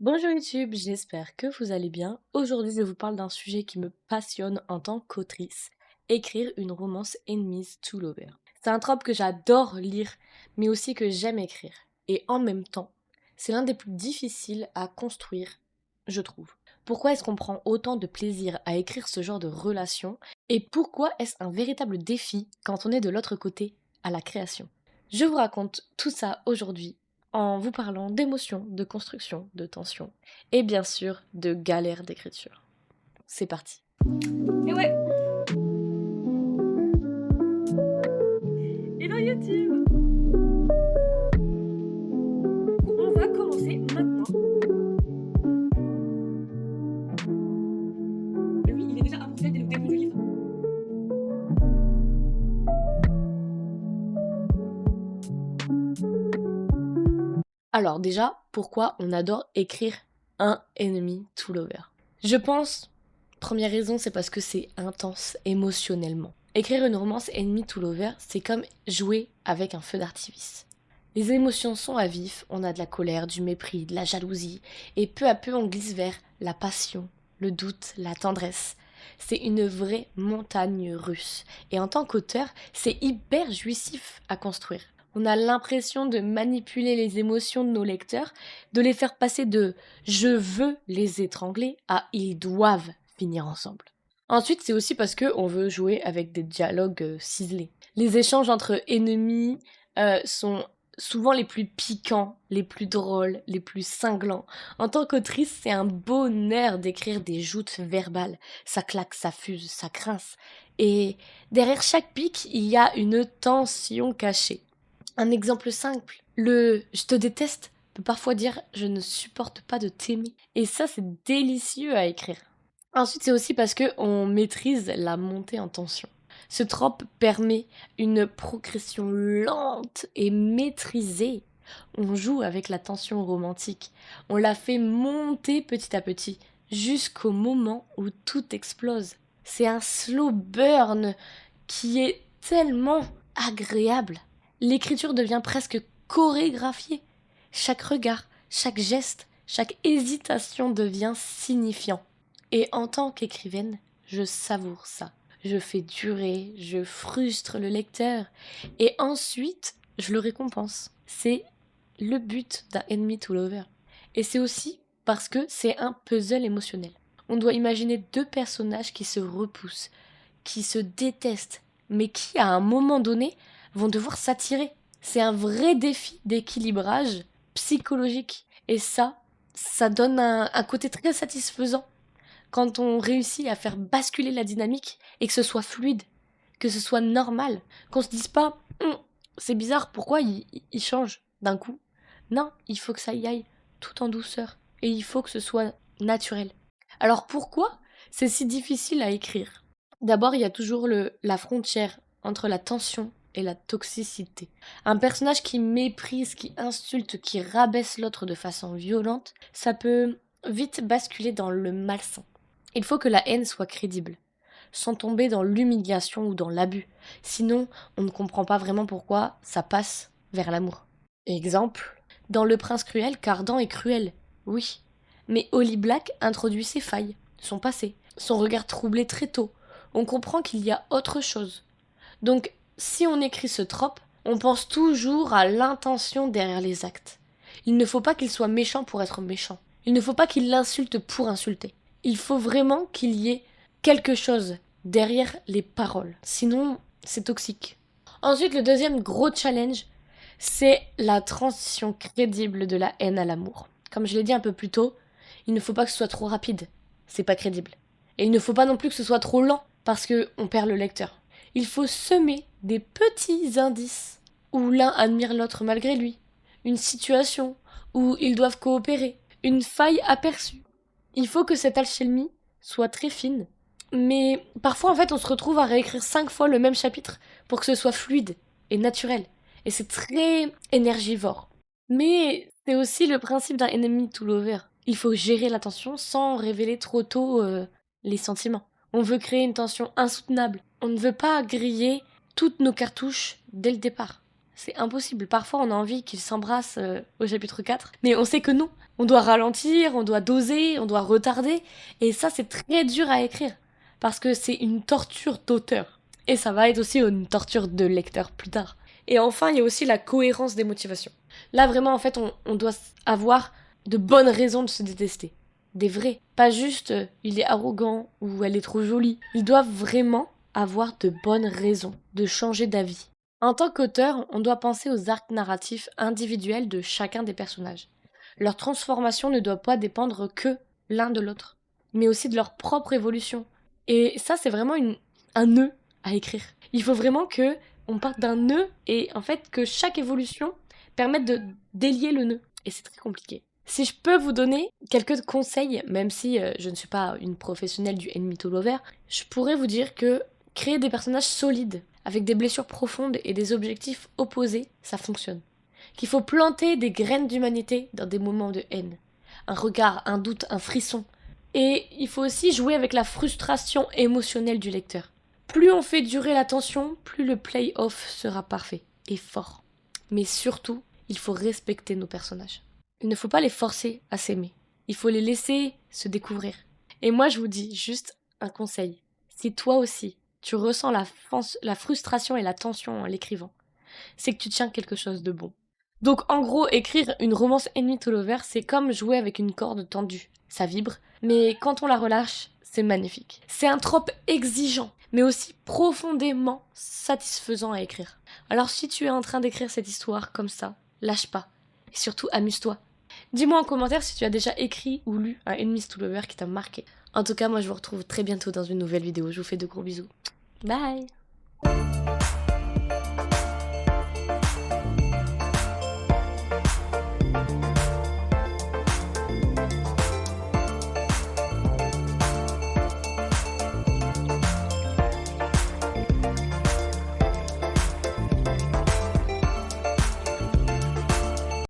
Bonjour YouTube, j'espère que vous allez bien. Aujourd'hui, je vous parle d'un sujet qui me passionne en tant qu'autrice, écrire une romance enemies to lovers. C'est un trope que j'adore lire, mais aussi que j'aime écrire. Et en même temps, c'est l'un des plus difficiles à construire, je trouve. Pourquoi est-ce qu'on prend autant de plaisir à écrire ce genre de relation et pourquoi est-ce un véritable défi quand on est de l'autre côté à la création? Je vous raconte tout ça aujourd'hui en vous parlant d'émotions, de construction, de tension et bien sûr de galères d'écriture. C'est parti. Et ouais, hello YouTube! On va commencer maintenant. Lui, il est déjà imparfait dès le début du livre. Alors déjà, pourquoi on adore écrire un enemy to lover? Je pense, première raison, c'est parce que c'est intense émotionnellement. Écrire une romance enemy to lover, c'est comme jouer avec un feu d'artifice. Les émotions sont à vif, on a de la colère, du mépris, de la jalousie, et peu à peu on glisse vers la passion, le doute, la tendresse. C'est une vraie montagne russe. Et en tant qu'auteur, c'est hyper jouissif à construire. On a l'impression de manipuler les émotions de nos lecteurs, de les faire passer de je veux les étrangler à ils doivent finir ensemble. Ensuite, c'est aussi parce qu'on veut jouer avec des dialogues ciselés. Les échanges entre ennemis sont souvent les plus piquants, les plus drôles, les plus cinglants. En tant qu'autrice, c'est un bonheur d'écrire des joutes verbales. Ça claque, ça fuse, ça grince. Et derrière chaque pic, il y a une tension cachée. Un exemple simple, le je te déteste peut parfois dire je ne supporte pas de t'aimer. Et ça, c'est délicieux à écrire. Ensuite, c'est aussi parce que on maîtrise la montée en tension. Ce trope permet une progression lente et maîtrisée. On joue avec la tension romantique. On la fait monter petit à petit jusqu'au moment où tout explose. C'est un slow burn qui est tellement agréable. L'écriture devient presque chorégraphiée. Chaque regard, chaque geste, chaque hésitation devient signifiant. Et en tant qu'écrivaine, je savoure ça. Je fais durer, je frustre le lecteur. Et ensuite, je le récompense. C'est le but d'un enemy to lover. Et c'est aussi parce que c'est un puzzle émotionnel. On doit imaginer deux personnages qui se repoussent, qui se détestent, mais qui, à un moment donné, vont devoir s'attirer. C'est un vrai défi d'équilibrage psychologique. Et ça donne un côté très satisfaisant quand on réussit à faire basculer la dynamique et que ce soit fluide, que ce soit normal, qu'on se dise pas c'est bizarre, pourquoi il change d'un coup. Non, il faut que ça y aille tout en douceur et il faut que ce soit naturel. Alors pourquoi c'est si difficile à écrire? D'abord, il y a toujours la frontière entre la tension et la toxicité. Un personnage qui méprise, qui insulte, qui rabaisse l'autre de façon violente, ça peut vite basculer dans le malsain. Il faut que la haine soit crédible, sans tomber dans l'humiliation ou dans l'abus. Sinon, on ne comprend pas vraiment pourquoi ça passe vers l'amour. Exemple, dans Le Prince Cruel, Cardan est cruel, oui. Mais Holly Black introduit ses failles, son passé, son regard troublé très tôt. On comprend qu'il y a autre chose. Donc, si on écrit ce trope, on pense toujours à l'intention derrière les actes. Il ne faut pas qu'il soit méchant pour être méchant. Il ne faut pas qu'il l'insulte pour insulter. Il faut vraiment qu'il y ait quelque chose derrière les paroles. Sinon, c'est toxique. Ensuite, le deuxième gros challenge, c'est la transition crédible de la haine à l'amour. Comme je l'ai dit un peu plus tôt, il ne faut pas que ce soit trop rapide. C'est pas crédible. Et il ne faut pas non plus que ce soit trop lent, parce que on perd le lecteur. Il faut semer des petits indices où l'un admire l'autre malgré lui, une situation où ils doivent coopérer, une faille aperçue. Il faut que cette alchimie soit très fine. Mais parfois, en fait, on se retrouve à réécrire 5 fois le même chapitre pour que ce soit fluide et naturel. Et c'est très énergivore. Mais c'est aussi le principe d'un enemy to lover. Il faut gérer la tension sans révéler trop tôt les sentiments. On veut créer une tension insoutenable. On ne veut pas griller toutes nos cartouches dès le départ. C'est impossible. Parfois, on a envie qu'ils s'embrassent au chapitre 4, mais on sait que non. On doit ralentir, on doit doser, on doit retarder, et ça, c'est très dur à écrire, parce que c'est une torture d'auteur. Et ça va être aussi une torture de lecteur plus tard. Et enfin, il y a aussi la cohérence des motivations. Là, vraiment, en fait, on doit avoir de bonnes raisons de se détester. Des vraies. Pas juste il est arrogant ou elle est trop jolie. Ils doivent vraiment avoir de bonnes raisons de changer d'avis. En tant qu'auteur, on doit penser aux arcs narratifs individuels de chacun des personnages. Leur transformation ne doit pas dépendre que l'un de l'autre, mais aussi de leur propre évolution. Et ça, c'est vraiment un nœud à écrire. Il faut vraiment que on parte d'un nœud et en fait que chaque évolution permette de délier le nœud. Et c'est très compliqué. Si je peux vous donner quelques conseils, même si je ne suis pas une professionnelle du enemy to lover, je pourrais vous dire que créer des personnages solides, avec des blessures profondes et des objectifs opposés, ça fonctionne. Qu'il faut planter des graines d'humanité dans des moments de haine. Un regard, un doute, un frisson. Et il faut aussi jouer avec la frustration émotionnelle du lecteur. Plus on fait durer la tension, plus le play-off sera parfait et fort. Mais surtout, il faut respecter nos personnages. Il ne faut pas les forcer à s'aimer. Il faut les laisser se découvrir. Et moi, je vous dis juste un conseil. Si toi aussi, tu ressens la frustration et la tension en l'écrivant, c'est que tu tiens quelque chose de bon. Donc en gros, écrire une romance enemy to lover, c'est comme jouer avec une corde tendue. Ça vibre, mais quand on la relâche, c'est magnifique. C'est un trope exigeant, mais aussi profondément satisfaisant à écrire. Alors si tu es en train d'écrire cette histoire comme ça, lâche pas. Et surtout, amuse-toi. Dis-moi en commentaire si tu as déjà écrit ou lu un Enemies to Lover qui t'a marqué. En tout cas, moi je vous retrouve très bientôt dans une nouvelle vidéo. Je vous fais de gros bisous. Bye!